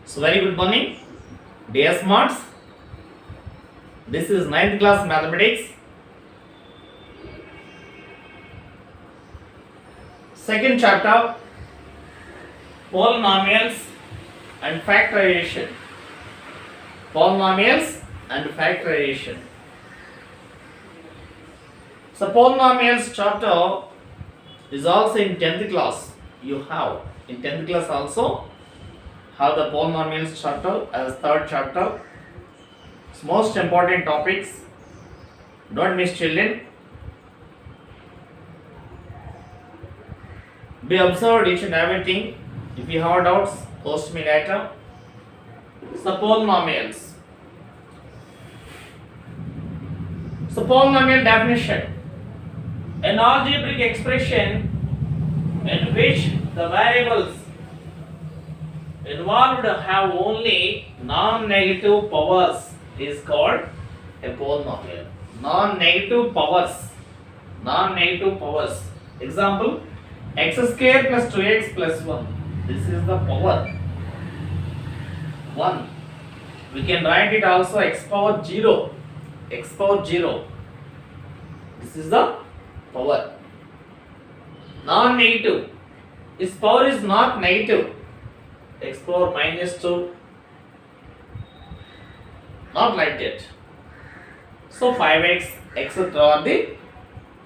So very good morning, dear smarts. This is ninth class mathematics. Second chapter, polynomials and factorization. Polynomials and factorization. So polynomials chapter is also in 10th class. You have in 10th class also have the polynomials chapter as third chapter. It's most important topics. Don't miss, children. Be observed each and everything. If you have doubts, post me later. So polynomials. So polynomial definition. An algebraic expression in which the variables involved have only non-negative powers is called a polynomial. Non-negative powers. Non-negative powers. Example, x square plus 2x plus 1. This is the power 1. We can write it also x power 0. X power 0. This is the power. Non-negative. Its power is not negative. X power minus 2. Not like that. So 5x, etc. are the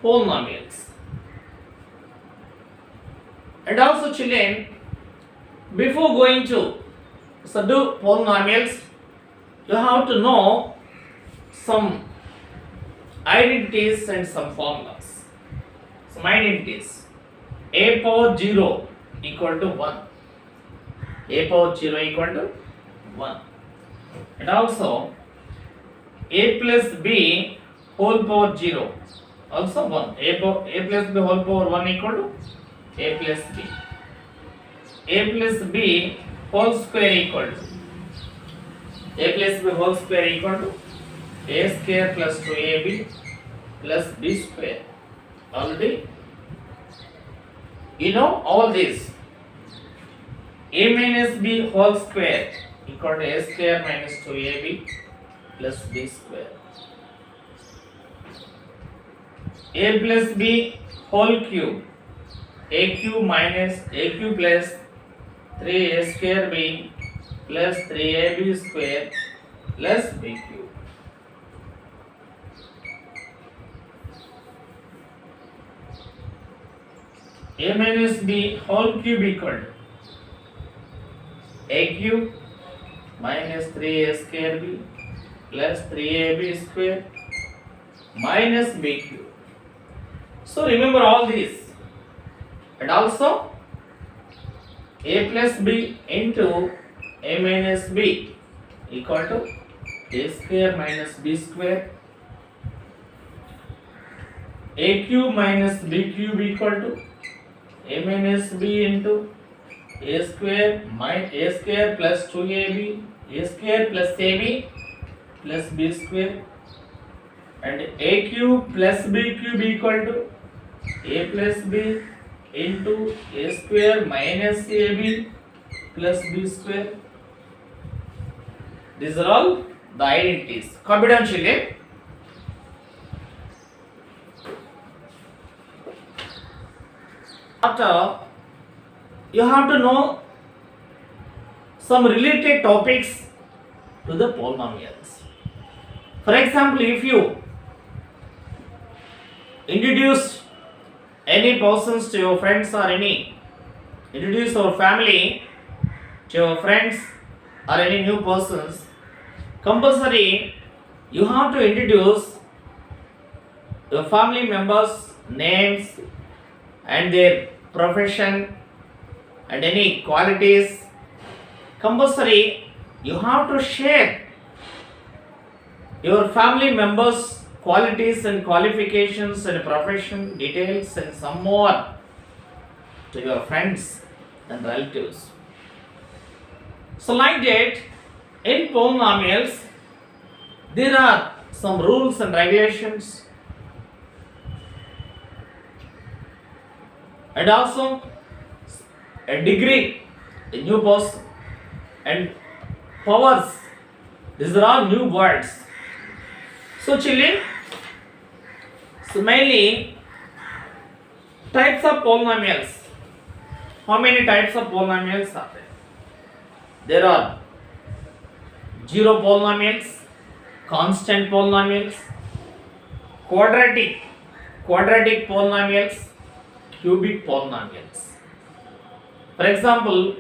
polynomials. And also, children, before going to do polynomials, you have to know some identities and some formulas. Some identities. A power 0 equal to 1. A power 0 equal to 1. And also a plus b whole power 0 also 1. A plus b whole power 1 equal to a plus b. A plus b whole square equal to a plus b whole square equal to a square plus 2ab plus b square. Already you know all this. A minus b whole square equal to a square minus 2ab plus b square. A plus b whole cube. A cube minus a cube plus 3a square b plus 3ab square plus b cube. A minus b whole cube equal to a cube minus 3a square b plus 3ab square minus b cube. So remember all these. And also a plus b into a minus b equal to a square minus b square. A cube minus b cube equal to a minus b into a square plus 2ab, a square plus ab plus b square, and a cube plus b cube equal to a plus b into a square minus ab plus b square. These are all the identities. Copy down, children. After, you have to know some related topics to the polynomials. For example, if you introduce any persons to your friends or introduce your family to your friends or any new persons, compulsory you have to introduce your family members' names and their profession and any qualities. Compulsory you have to share your family members' qualities and qualifications and profession details and some more to your friends and relatives. So like that, in polynomials there are some rules and regulations, and also a degree, a new person, and powers. These are all new words. So children, so mainly types of polynomials. How many types of polynomials are there? There are zero polynomials, constant polynomials, quadratic polynomials, cubic polynomials. For example,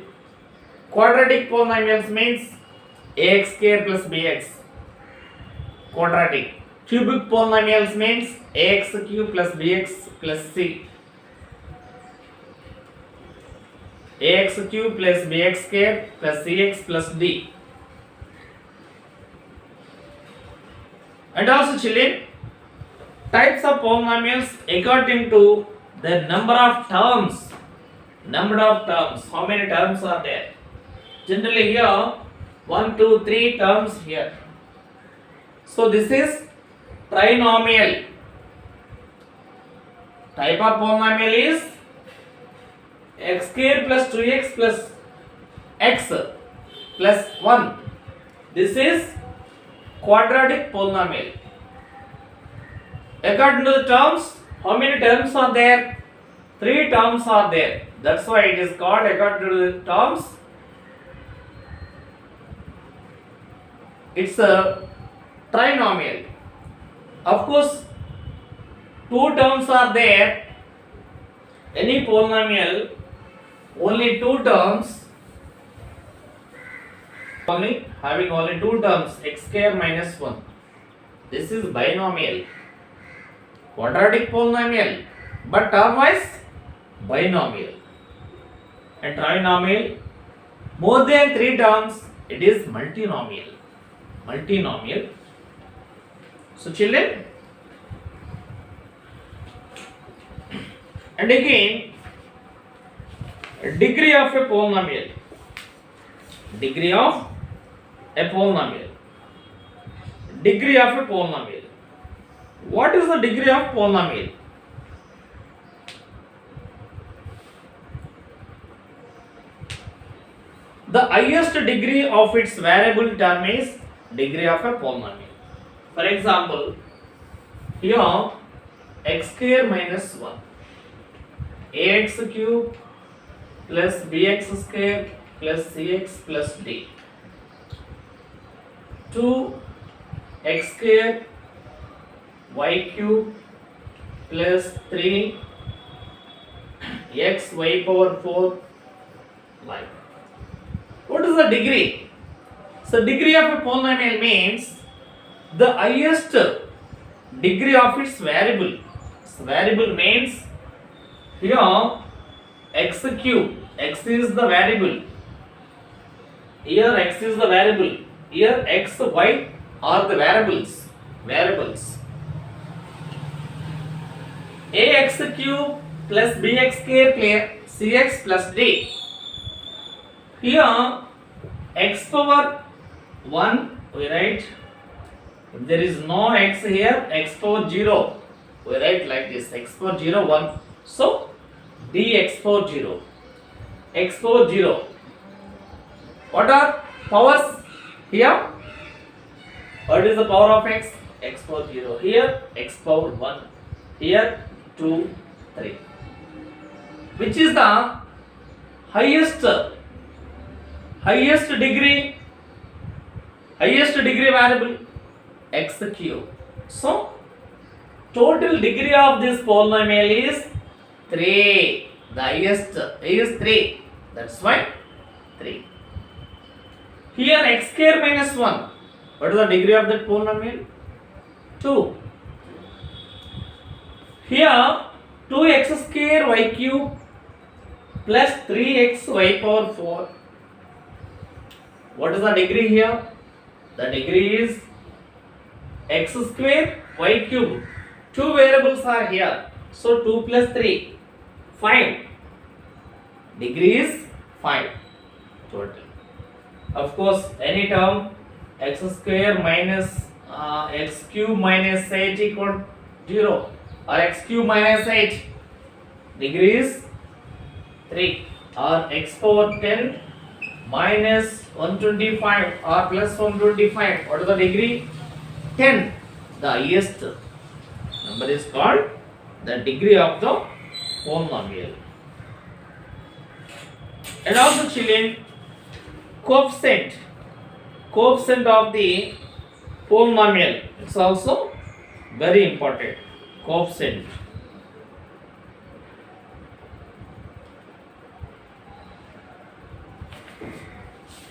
quadratic polynomials means ax square plus bx, quadratic. Cubic polynomials means ax cube plus bx plus c, ax cube plus bx square plus cx plus d. And also children, types of polynomials according to the number of terms. Number of terms. How many terms are there? Generally here 1, 2, 3 terms here. So this is trinomial. Type of polynomial is x square plus 2x plus x plus 1. This is quadratic polynomial. According to the terms, how many terms are there? 3 terms are there. That's why it is called, according to the terms, it's a trinomial. Of course, 2 terms are there. Any polynomial, only 2 terms, having only 2 terms, x square minus 1. This is binomial. Quadratic polynomial, but term-wise binomial. And trinomial, more than 3 terms, it is multinomial. Multinomial. So children, and again, degree of a polynomial. Degree of a polynomial. Degree of a polynomial. What is the degree of polynomial? The highest degree of its variable term is degree of a polynomial. For example, here x square minus 1, ax cube plus bx square plus cx plus d, 2 x square y cube plus 3 x y power 4 like. What is the degree? So degree of a polynomial means the highest degree of its variable. So variable means here x cube, x is the variable. Here x is the variable. Here x, y are the variables. Variables. Ax cube plus bx square plus cx plus d. Here x power 1 we write. If there is no x here, x power 0 we write like this, x power 0 1. So dx power 0, x power 0. What are powers here? What is the power of x? X power 0. Here x power 1. Here 2, 3. Which is the highest degree variable? X cube. So total degree of this polynomial is 3. The highest is 3. That's why 3. Here x square minus 1. What is the degree of that polynomial? 2. Here 2x square y cube plus 3x y power 4. What is the degree here? The degree is x square y cube. 2 variables are here. So 2 plus 3, 5. Degree is 5 total. Of course, any term x square minus x cube minus 8 equal 0 or x cube minus 8, degree is 3, or x power 10 minus 125 or plus 125. What is the degree? 10. The highest number is called the degree of the polynomial. And also children, coefficient of the polynomial, it's also very important. Coefficient.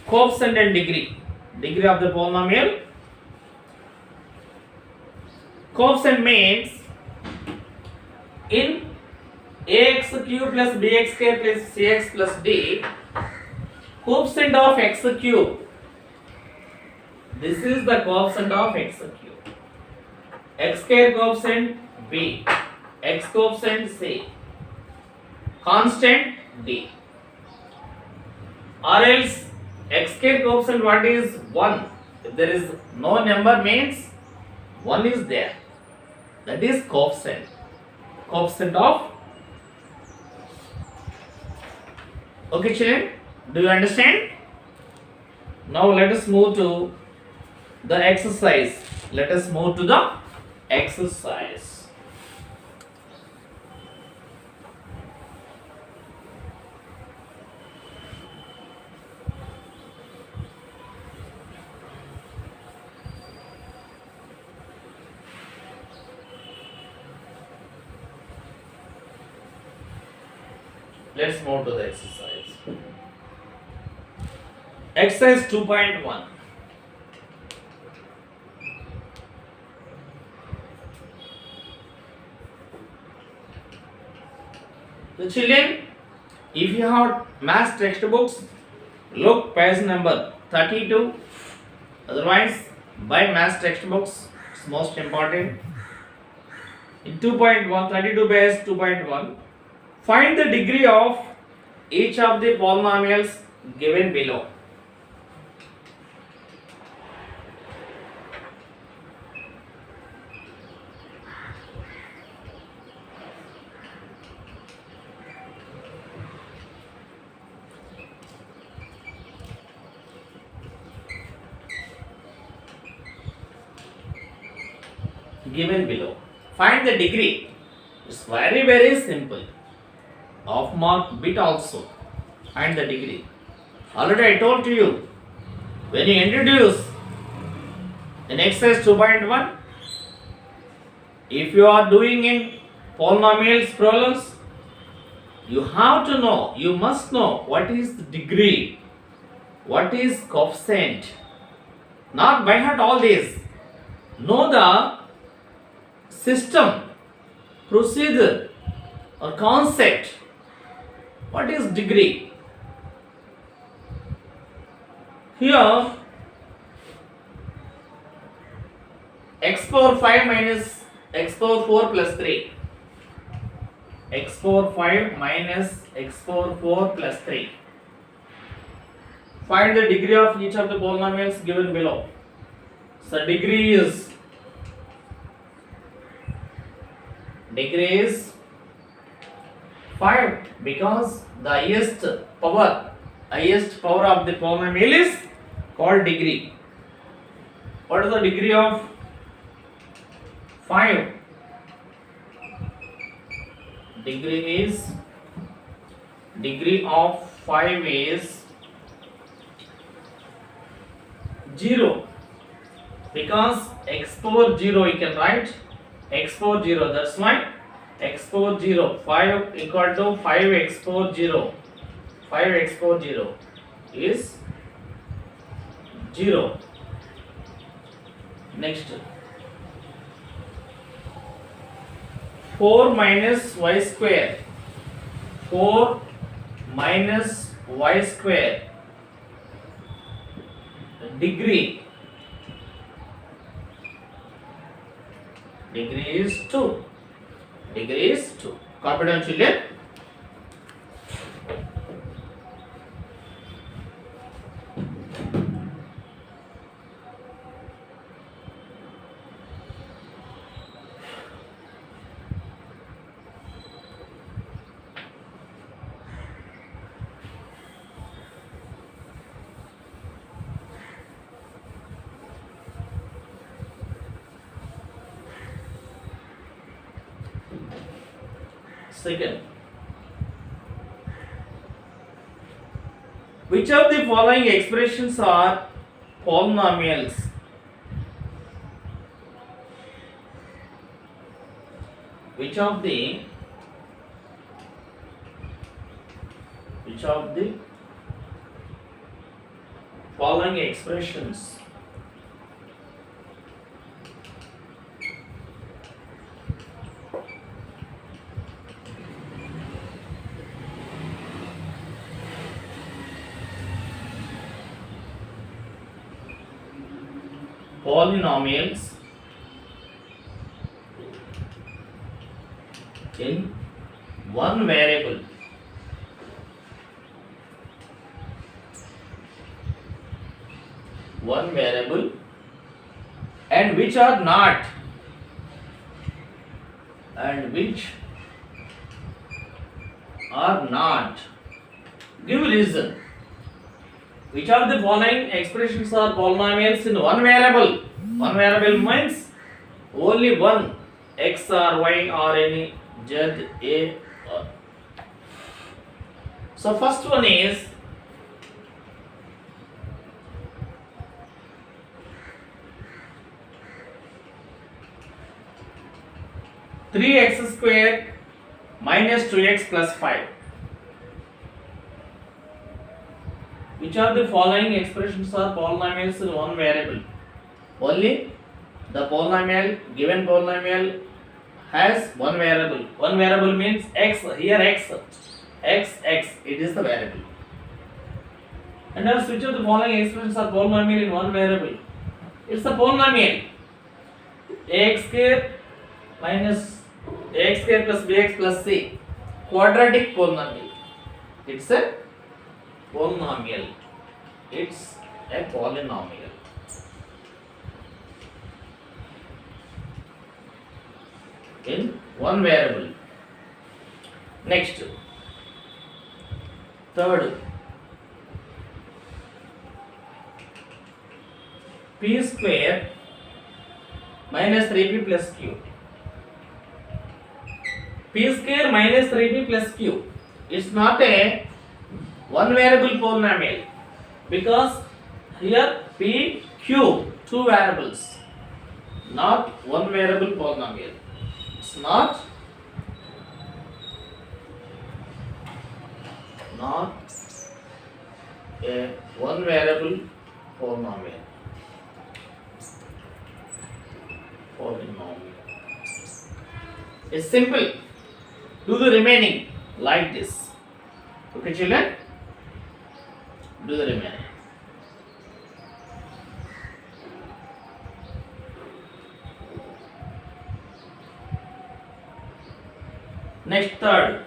Coefficient and degree of the polynomial. Coefficient means in ax cube plus bx square plus cx plus d, coefficient of x cube. This is the coefficient of x cube. X square coefficient b, x coefficient c, constant d. Or else x square coefficient what is 1? If there is no number means 1 is there. That is coefficient. Coefficient of. Okay children, do you understand? Now let us move to the exercise. Let us move to the exercise. Let's move to the exercise. Exercise 2.1. So children, if you have math textbooks, look page number 32. Otherwise, buy math textbooks. It's most important. In 2.1, 32 page 2.1. Find the degree of each of the polynomials given below. Given below. Find the degree. It's very simple. Off mark bit also. Find the degree. Already I told to you, when you introduce in exercise 2.1, if you are doing in polynomials problems, you have to know, you must know what is the degree, what is coefficient. Not by heart all these. Know the system, procedure or concept. What is degree? Here x power 5 minus x power 4 plus 3. X power 5 minus x power 4 plus 3. Find the degree of each of the polynomials given below. So degree is 5 because the highest power of the polynomial is called degree. What is the degree of 5? Degree of 5 is 0 because x power 0 you can write x power 0, that's why x power 0, 5 equal to 5x power 0. 5x power 0 is 0. Next, 4 minus y square. 4 minus y square. Degree is 2. Degree is 2. Confident children? Second, which of the following expressions are polynomials? Which of the following expressions polynomials in one variable? And which are not, give reason. Which of the following expressions are polynomials in one variable? One variable means only one, x or y or any z, a or. So first one is 3x square minus 2x plus 5. Which of the following expressions are polynomials in one variable? Only the given polynomial has one variable. One variable means x, here x, it is the variable. And also which of the following expressions are polynomial in one variable? It's a polynomial. Ax square minus ax square plus bx plus c, quadratic polynomial. It's a polynomial. It's a polynomial. In one variable. Next, third, p square minus 3p plus q. P square minus 3p plus q. It's not a one variable polynomial because here p, q, two variables, not one variable polynomial. It's not a one variable polynomial. It's simple. Do the remaining like this. Okay, children? Do the remaining. Next, third.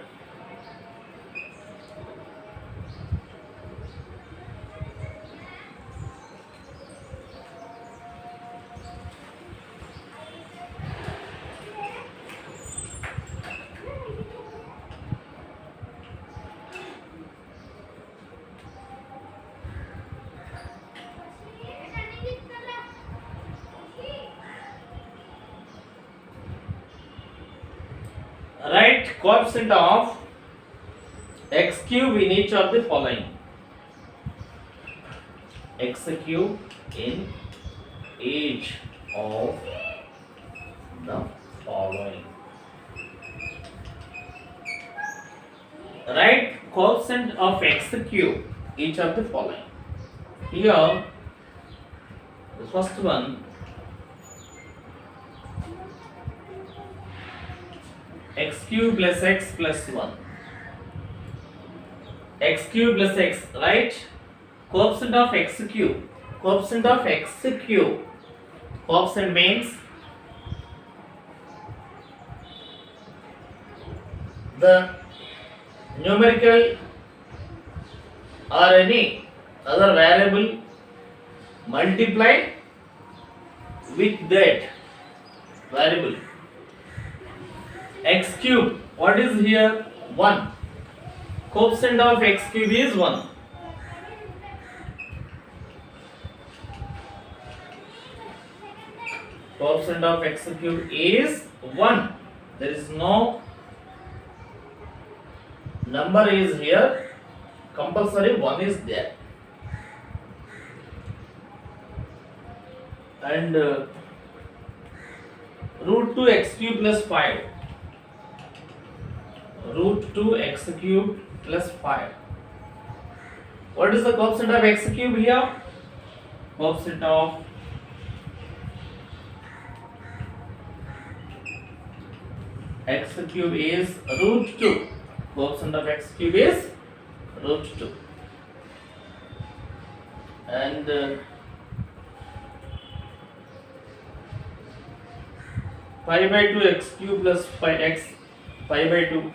Write coefficient of x cube in each of the following. X cube in each of the following. Write coefficient of x cube each of the following. Here, the first one, x cube plus x plus 1. X cube plus x, right? Coefficient of x cube. Coefficient of x cube. Coefficient means the numerical or any other variable multiplied with that variable. X cube, what is here? 1. Coefficient of x cube is 1. Coefficient of x cube is 1. There is no number is here, compulsory 1 is there. And root 2 x cube plus 5. Root 2 x cube plus 5. What is the coefficient of x cube here? Coefficient of x cube is root 2. Coefficient of x cube is root 2. And pi by 2 x cube plus pi by 2.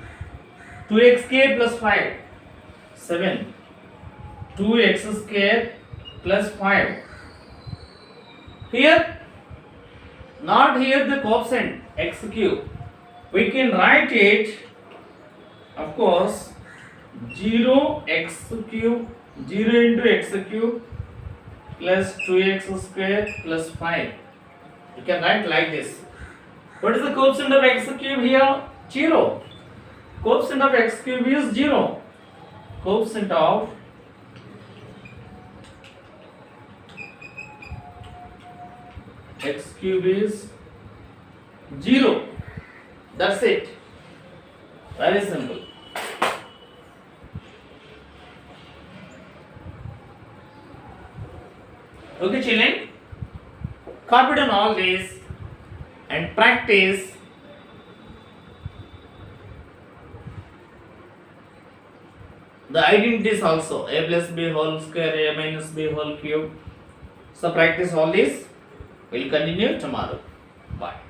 2xk plus 5. 7. 2x square plus 5. Here, not here the coefficient x cube. We can write it, of course, 0 x cube, 0 into x cube plus 2x square plus 5. You can write like this. What is the coefficient of x cube here? 0. Coefficient of x cube is 0. Coefficient of x cube is 0. That's it. Very simple. Okay, children. Copy down all this and practice the identities also. A plus b whole square, a minus b whole cube. So practice all this. We'll continue tomorrow. Bye.